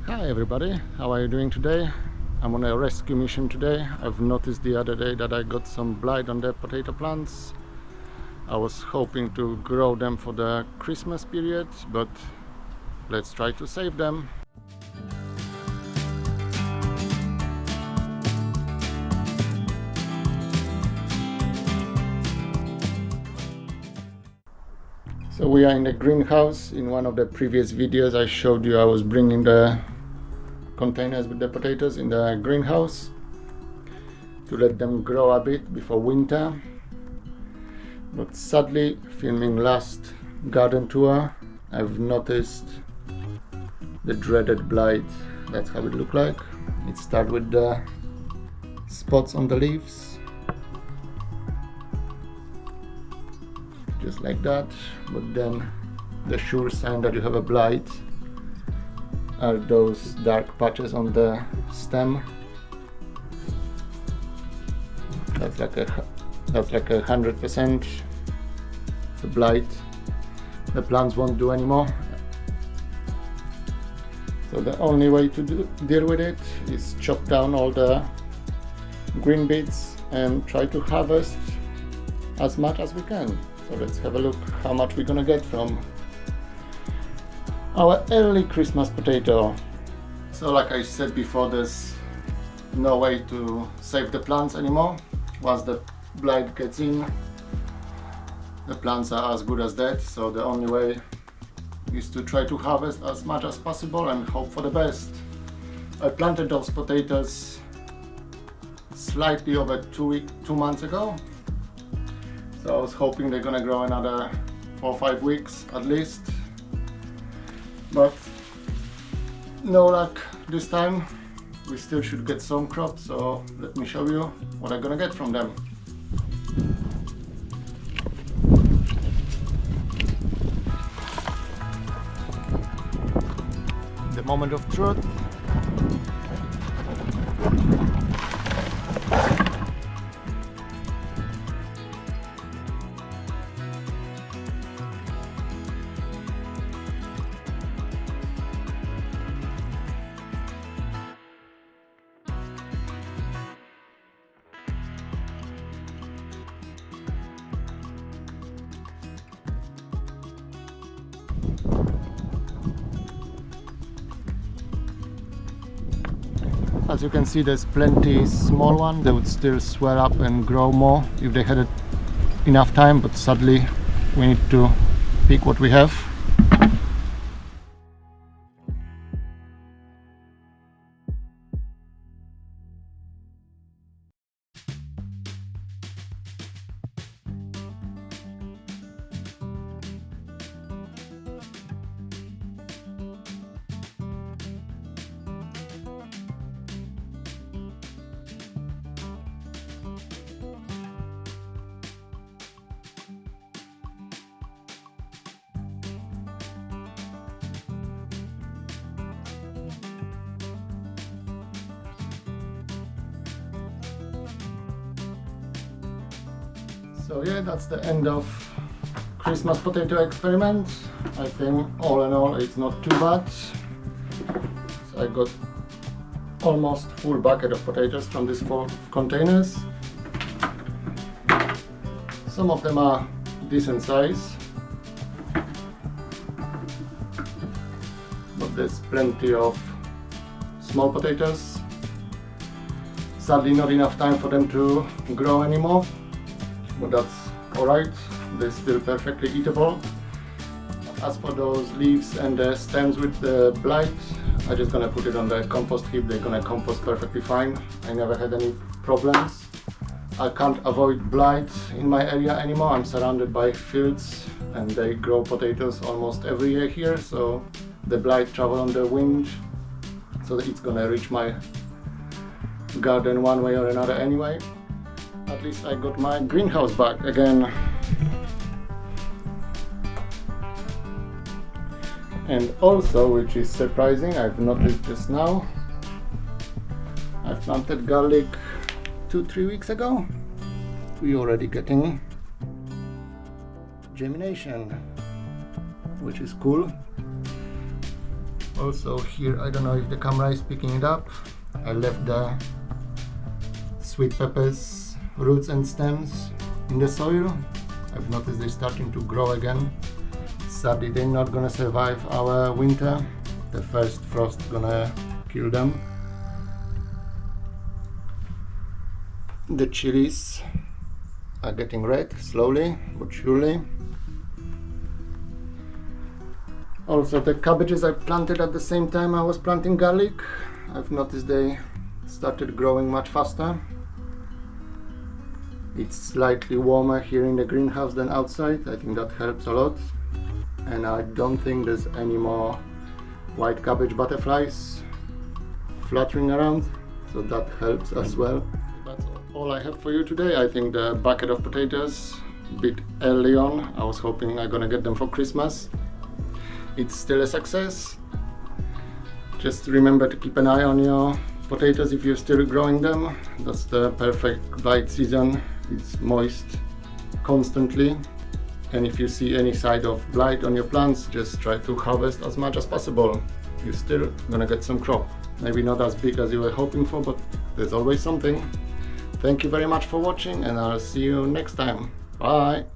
Hi everybody, how are you doing today? I'm on a rescue mission today. I've noticed the other day that I got some blight on the potato plants. I was hoping to grow them for the Christmas period, but let's try to save them. So we are in the greenhouse. In one of the previous videos I showed you I was bringing the containers with the potatoes in the greenhouse to let them grow a bit before winter. But sadly, filming last garden tour, I've noticed the dreaded blight. That's how it looked like. It started with the spots on the leaves, just like that. But then the sure sign that you have a blight are those dark patches on the stem. That's like a 100% it's a blight. The plants won't do anymore. So the only way to deal with it is chop down all the green bits and try to harvest as much as we can. So let's have a look how much we're gonna get from our early Christmas potato. So like I said before, there's no way to save the plants anymore. Once the blight gets in, the plants are as good as dead. So the only way is to try to harvest as much as possible and hope for the best. I planted those potatoes slightly over 2 months ago. So I was hoping they're gonna grow another 4 or 5 weeks at least. But no luck this time. We still should get some crops, so let me show you what I'm gonna get from them. The moment of truth. As you can see, there's plenty small ones. They would still swell up and grow more if they had enough time, but sadly we need to pick what we have. So yeah, that's the end of Christmas potato experiment. I think all in all it's not too bad. So I got almost full bucket of potatoes from these 4 containers. Some of them are decent size, but there's plenty of small potatoes. Sadly not enough time for them to grow anymore, but that's alright, they're still perfectly eatable. As for those leaves and the stems with the blight, I'm just gonna put it on the compost heap. They're gonna compost perfectly fine. I never had any problems. I can't avoid blight in my area anymore. I'm surrounded by fields and they grow potatoes almost every year here, so the blight travels on the wind, so that it's gonna reach my garden one way or another anyway. At least I got my greenhouse back again. And also, which is surprising, I've noticed just now, I planted garlic 2-3 weeks ago. We're already getting germination, which is cool. Also here, I don't know if the camera is picking it up, I left the sweet peppers roots and stems in the soil. I've noticed they're starting to grow again. Sadly, they're not gonna survive our winter. The first frost gonna kill them. The chilies are getting red slowly but surely. Also, the cabbages I planted at the same time I was planting garlic, I've noticed they started growing much faster. It's slightly warmer here in the greenhouse than outside. I think that helps a lot. And I don't think there's any more white cabbage butterflies fluttering around, so that helps as well. That's all I have for you today. I think the bucket of potatoes, a bit early on. I was hoping I'm gonna get them for Christmas. It's still a success. Just remember to keep an eye on your potatoes if you're still growing them. That's the perfect blight season. It's moist constantly. And if you see any sign of blight on your plants, just try to harvest as much as possible. You're still gonna get some crop. Maybe not as big as you were hoping for, but there's always something. Thank you very much for watching, and I'll see you next time. Bye!